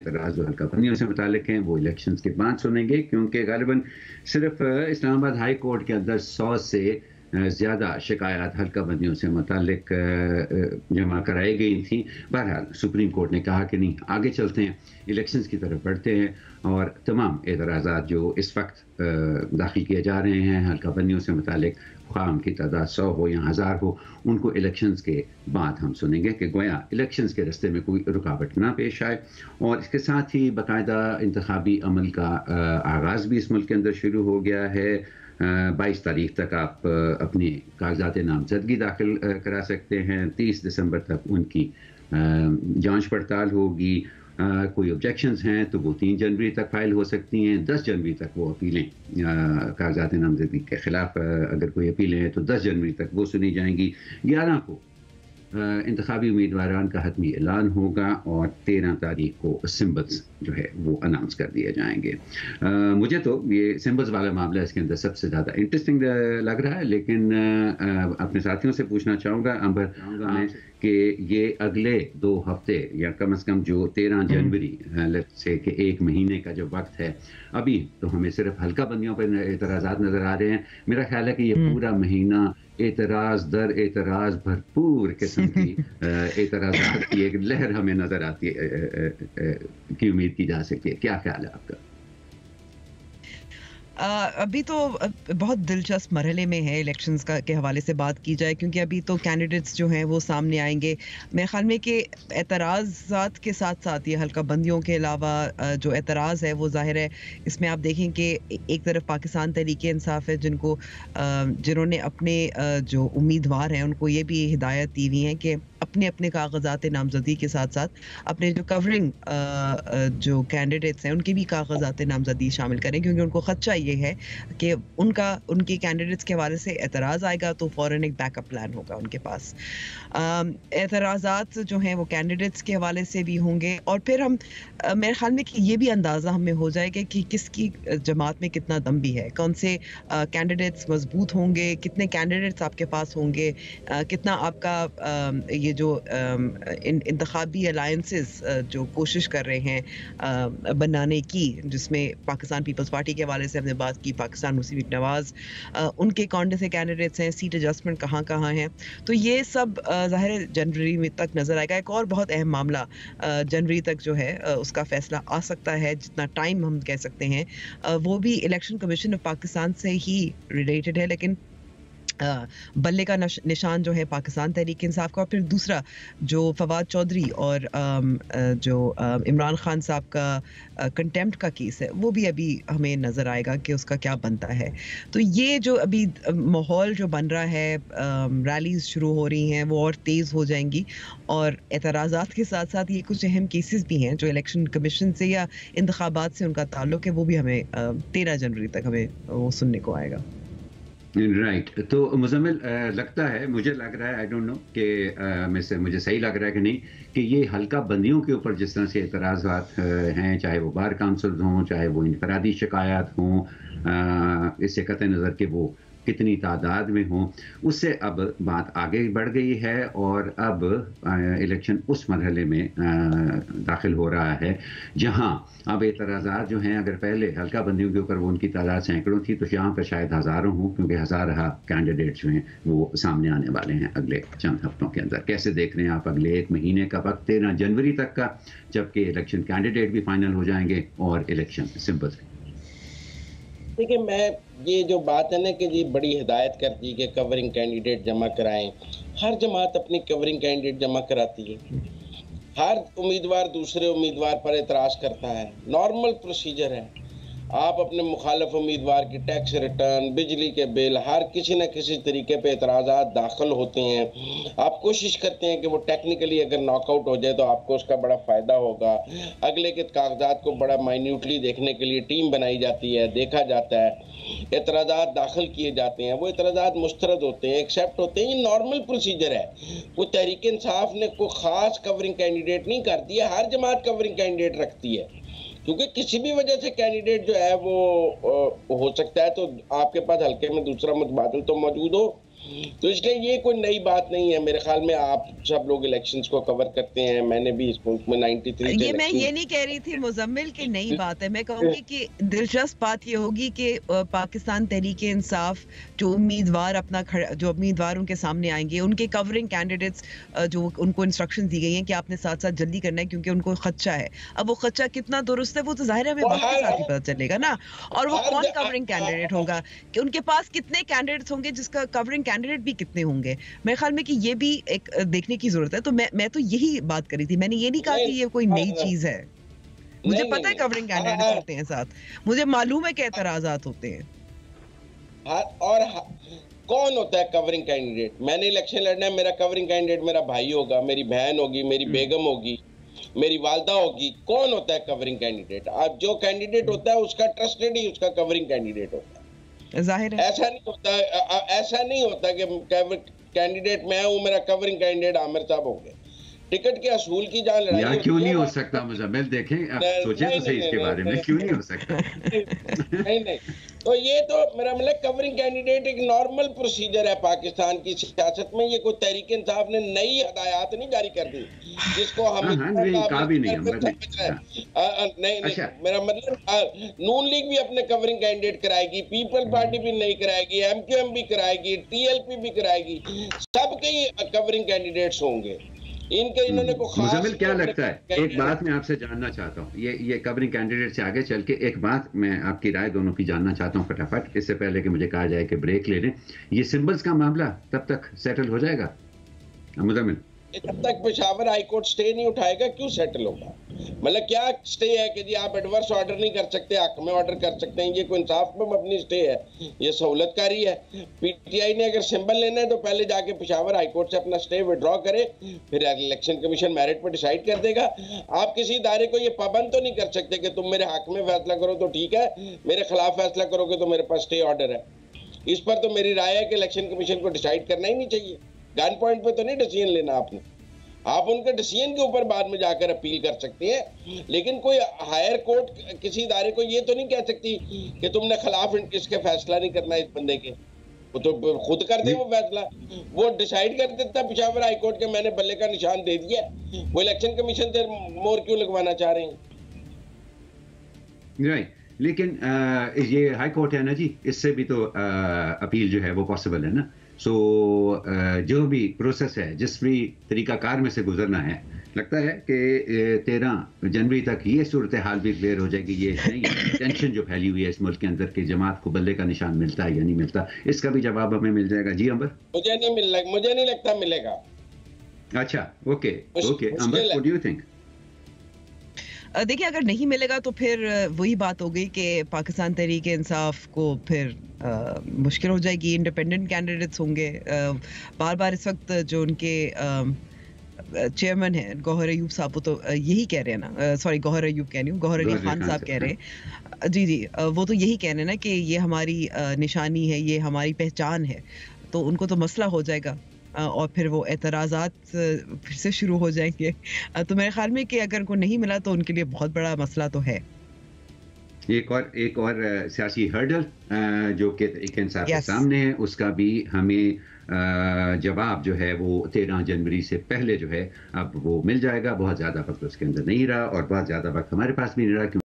एतराज़ और हल्का बंदियों से मुतालिक हैं वो इलेक्शंस के बाद सुनेंगे, क्योंकि गालिबन सिर्फ इस्लामाबाद हाई कोर्ट के अंदर 100 से ज़्यादा शिकायत हल्का बंदियों से मुतालिक जमा कराई गई थी। बहरहाल सुप्रीम कोर्ट ने कहा कि नहीं, आगे चलते हैं, इलेक्शंस की तरफ बढ़ते हैं और तमाम एतराज़ात जो इस वक्त दाखिल किए जा रहे हैं हल्का बंदियों से मुतालिक, ख्वाह उनकी तादाद 100 हो या 1000 हो, उनको इलेक्शंस के बाद हम सुनेंगे कि गोया इलेक्शंस के रास्ते में कोई रुकावट ना पेश आए। और इसके साथ ही बाकायदा इंतखाबी अमल का आगाज़ भी इस मुल्क के अंदर शुरू हो गया है। 22 तारीख तक आप अपनी कागजात नामजदगी दाखिल करा सकते हैं। 30 दिसंबर तक उनकी जांच पड़ताल होगी। कोई ऑब्जेक्शंस हैं तो वो 3 जनवरी तक फाइल हो सकती हैं। 10 जनवरी तक वो अपीलें कागजात नामजदगी के ख़िलाफ़ अगर कोई अपीलें हैं तो 10 जनवरी तक वो सुनी जाएंगी। 11 को इंतखाबी उम्मीदवारान का हतमी ऐलान होगा और 13 तारीख को सिंबल्स जो है वो अनाउंस कर दिए जाएंगे। मुझे तो ये सिंबल्स वाला मामला इसके अंदर सबसे ज़्यादा इंटरेस्टिंग लग रहा है, लेकिन अपने साथियों से पूछना चाहूँगा अंबर मैं कि ये अगले 2 हफ्ते या कम से कम जो 13 जनवरी से कि 1 महीने का जो वक्त है, अभी तो हमें सिर्फ हल्का बंदियों पर एतराज़ात नज़र आ रहे हैं। मेरा ख्याल है कि ये पूरा महीना एतराज़ दर एतराज़ भरपूर किस्म की एतराज़ात की एक लहर हमें नज़र आती है की उम्मीद की जा सकती है। क्या ख्याल है आपका? अभी तो बहुत दिलचस्प मरहले में है इलेक्शंस का के हवाले से बात की जाए, क्योंकि अभी तो कैंडिडेट्स जो हैं वो सामने आएंगे। मेरे ख्याल में कि एतराज़ात के साथ साथ ये हल्का बंदियों के अलावा जो एतराज़ है वो ज़ाहिर है इसमें आप देखें कि एक तरफ पाकिस्तान तहरीक-ए-इंसाफ है जिन्होंने अपने जो उम्मीदवार हैं उनको ये भी हिदायत दी हुई है कि अपने अपने कागजात नामजदगी के साथ साथ अपने जो कवरिंग जो कैंडिडेट्स हैं उनकी भी कागजात नामजदगी शामिल करें, क्योंकि उनको खदशा ये है कि उनके कैंडिडेट्स के हवाले से एतराज़ आएगा तो फ़ौरन एक बैकअप प्लान होगा उनके पास। एतराज़ात जो हैं वो कैंडिडेट्स के हवाले से भी होंगे और फिर हम मेरे ख्याल में कि ये भी अंदाज़ा हमें हो जाएगा कि किसकी जमात में कितना दम भी है, कौन से कैंडिडेट्स मजबूत होंगे, कितने कैंडिडेट्स आपके पास होंगे, कितना आपका ये जो इंतखाबी अलायंसेस जो कोशिश कर रहे हैं बनाने की, जिसमें पाकिस्तान पीपल्स पार्टी के हवाले से हमने बात की, पाकिस्तान मुस्लिम लीग नवाज, उनके कौन से कैंडिडेट्स हैं, सीट एडजस्टमेंट कहाँ कहाँ हैं, तो ये सब ज़ाहिर जनवरी में तक नज़र आएगा। एक और बहुत अहम मामला जनवरी तक जो है उसका फैसला आ सकता है, जितना टाइम हम कह सकते हैं वो भी इलेक्शन कमीशन ऑफ पाकिस्तान से ही रिलेटेड है, लेकिन बल्ले का निशान जो है पाकिस्तान तहरीक इंसाफ का, और फिर दूसरा जो फवाद चौधरी और जो इमरान खान साहब का कंटेम्प्ट का केस है वो भी अभी हमें नज़र आएगा कि उसका क्या बनता है। तो ये जो अभी माहौल जो बन रहा है, रैलीज शुरू हो रही हैं वो और तेज़ हो जाएंगी, और एतराज़ात के साथ साथ ये कुछ अहम केसेस भी हैं जो इलेक्शन कमीशन से या इंतखाबात से उनका ताल्लुक है, वो भी हमें 13 जनवरी तक हमें वो सुनने को आएगा। राइट तो मुज़म्मिल, लगता है, मुझे लग रहा है, आई डोंट नो कि मुझे सही लग रहा है कि नहीं, कि ये हल्का बंदियों के ऊपर जिस तरह से एतराज़ात हैं, चाहे वो बार काउंसिल हों, चाहे वो इनफरादी शिकायत हों, इससे कतई नज़र कि वो कितनी तादाद में हों, उससे अब बात आगे बढ़ गई है और अब इलेक्शन उस मरहले में दाखिल हो रहा है जहां अब एतराज़ात जो हैं, अगर पहले हल्का बंदियों के ऊपर वो उनकी तादाद सैकड़ों थी, तो यहाँ पर शायद हज़ारों हों, क्योंकि हज़ार कैंडिडेट जो हैं वो सामने आने वाले हैं अगले चंद हफ्तों के अंदर। कैसे देख रहे हैं आप अगले 1 महीने का वक्त, 13 जनवरी तक का, जबकि इलेक्शन कैंडिडेट भी फाइनल हो जाएंगे और इलेक्शन सिंपल। देखिए, मैं ये जो बात है ना कि जी बड़ी हिदायत कर दी कि कवरिंग कैंडिडेट जमा कराएं, हर जमात अपनी कवरिंग कैंडिडेट जमा कराती है, हर उम्मीदवार दूसरे उम्मीदवार पर एतराज़ करता है, नॉर्मल प्रोसीजर है। आप अपने मुखालिफ उम्मीदवार की टैक्स रिटर्न, बिजली के बिल, हर किसी न किसी तरीके पे एतराज़ात दाखिल होते हैं। आप कोशिश करते हैं कि वो टेक्निकली अगर नॉकआउट हो जाए तो आपको उसका बड़ा फ़ायदा होगा। अगले के कागजात को बड़ा माइन्यूटली देखने के लिए टीम बनाई जाती है, देखा जाता है, एतराज़ात दाखिल किए जाते हैं, वो एतराज़ात मुस्तरद होते हैं, एक्सेप्ट होते हैं। ये नॉर्मल प्रोसीजर है। वो तहरीक इंसाफ ने कोई ख़ास कवरिंग कैंडिडेट नहीं कर दिया, हर जमात कवरिंग कैंडिडेट रखती है, क्योंकि किसी भी वजह से कैंडिडेट जो है वो हो सकता है तो आपके पास हल्के में दूसरा मुतबादिल तो मौजूद हो, तो इसलिए ये कोई नई बात नहीं है मेरे ख्याल में। आप सब लोग इलेक्शंस को कवर करते हैं, मैंने भी इस मुल्क में 93 ये मैं ये नहीं कह रही थी मुजम्मिल की नई बात है। मैं कहूंगी कि दिलचस्प बात ये होगी कि पाकिस्तान तहरीक इंसाफ जो उम्मीदवार उनके सामने आएंगे, उनके कवरिंग कैंडिडेट्स जो उनको इंस्ट्रक्शन दी गई हैं कि आपने साथ साथ जल्दी करना है क्योंकि उनको खदशा है। अब वो खदशा कितना दुरुस्त है वो तो जाहिर है हमें वक्त के साथ ही पता चलेगा ना। और वो कौन कवरिंग कैंडिडेट होगा, कि उनके पास कितने कैंडिडेट्स होंगे, जिसका कवरिंग कैंडिडेट भी कितने होंगे। मेरे ख्याल में कि ये भी एक देखने की जरूरत है। तो मैं तो यही बात करी थी, मैंने ये नहीं कहा कि ये कोई नई चीज है। मुझे पता है कवरिंग कैंडिडेट्स होते हैं साथ, मुझे मालूम है कि एतराजात होते हैं। और कौन होता है कवरिंग कैंडिडेट? मैंने इलेक्शन लड़ना है, मेरा कवरिंग कैंडिडेट मेरा भाई होगा, मेरी बहन होगी, मेरी बेगम होगी, मेरी वालदा होगी। कौन होता है कवरिंग कैंडिडेट? अब जो कैंडिडेट होता है उसका ट्रस्टेड ही उसका कवरिंग कैंडिडेट होता है। जाहिर है ऐसा नहीं होता कि कैंडिडेट मैं हूं, मेरा कवरिंग कैंडिडेट आमिर साहब होंगे। टिकट के असूल की जहां लड़ाई क्यों नहीं हो सकता मुजम्मिल? देखें आप सोचें तो सही इसके बारे में, क्यों नहीं हो सकता? नहीं तो ये तो मेरा मतलब कवरिंग कैंडिडेट एक नॉर्मल प्रोसीजर है पाकिस्तान की सियासत में। ये कोई तहरीक इंसाफ ने नई हदायत नहीं जारी कर दी जिसको हम नहीं। मेरा मतलब नून लीग भी अपने कवरिंग कैंडिडेट कराएगी, पीपल पार्टी भी नहीं कराएगी, MQM भी कराएगी, TLP भी कराएगी, सबके कवरिंग कैंडिडेट्स होंगे। इनके इन्होंने को खास मुजम्मिल क्या लगता है, एक बात मैं आपसे जानना चाहता हूँ, ये कवरिंग कैंडिडेट से आगे चल के एक बात मैं आपकी राय दोनों की जानना चाहता हूँ फटाफट, इससे पहले कि मुझे कहा जाए कि ब्रेक ले लें। ये सिंबल्स का मामला तब तक सेटल हो जाएगा मुजम्मिल? जब तक पेशावर हाई कोर्ट स्टे नहीं उठाएगा क्यों सेटल होगा? मतलब क्या स्टे है कि जी आप एडवर्स ऑर्डर नहीं कर सकते, हक में ऑर्डर कर सकते हैं? ये कोई इंसाफ में मबनी स्टे है? ये सहूलतकारी है। PTI ने अगर सिंबल लेना है तो पहले जाके पेशावर हाई कोर्ट से अपना स्टे विड्रॉ करे, फिर इलेक्शन कमीशन मेरिट पर डिसाइड कर देगा। आप किसी इदारे को ये पाबंद तो नहीं कर सकते कि तुम मेरे हक में फैसला करो तो ठीक है, मेरे खिलाफ फैसला करोगे तो मेरे पास स्टे ऑर्डर है। इस पर तो मेरी राय है कि इलेक्शन कमीशन को डिसाइड करना ही नहीं चाहिए। गन पॉइंट पे तो नहीं डिसीजन लेना आपने। आप उनके डिसीजन के ऊपर बाद में जाकर अपील कर सकते हैं, लेकिन कोई हायर कोर्ट किसी इदारे को ये तो नहीं कह सकती कि तुमने खिलाफ इसके फैसला नहीं करना इस बंदे के। वो तो खुद कर दे वो फैसला, वो डिसाइड कर देता पेशावर हाई कोर्ट के मैंने बल्ले का निशान दे दिया। वो इलेक्शन कमीशन से मोहर क्यों लगवाना चाह रहे हैं? राइट, लेकिन ये हाई कोर्ट है ना जी, इससे भी तो अपील जो है वो पॉसिबल है ना। सो जो भी प्रोसेस है, जिस भी तरीकाकार में से गुजरना है, लगता है कि 13 जनवरी तक ये सूरत हाल भी क्लियर हो जाएगी। ये नहीं टेंशन जो फैली हुई है इस मुल्क के अंदर कि जमात को बल्ले का निशान मिलता है या नहीं मिलता, इसका भी जवाब हमें मिल जाएगा। जी अंबर? मुझे नहीं लगता मिलेगा। अच्छा, okay Ambar, what do you think? देखिए, अगर नहीं मिलेगा तो फिर वही बात हो गई कि पाकिस्तान तहरीक इंसाफ को फिर मुश्किल हो जाएगी। इंडिपेंडेंट कैंडिडेट्स होंगे। बार बार इस वक्त जो उनके चेयरमैन हैं गौहर अयूब साहब, वो तो यही कह रहे हैं ना, सॉरी गौहर अयूब कह रही हूँ, गौहर अली खान साहब कह रहे हैं। जी, वो तो यही कह रहे हैं ना कि ये हमारी निशानी है, ये हमारी पहचान है। तो उनको तो मसला हो जाएगा और फिर वो एतराज़ात फिर से शुरू हो जाएंगे। तो मेरे ख्याल में कि अगर उनको नहीं मिला तो उनके लिए बहुत बड़ा मसला तो है। एक और सियासी हर्डल जो कि एक इंसाफ के सामने है, उसका भी हमें जवाब जो है वो 13 जनवरी से पहले जो है अब वो मिल जाएगा। बहुत ज़्यादा वक्त उसके अंदर नहीं रहा और बहुत ज़्यादा वक्त हमारे पास भी नहीं रहा।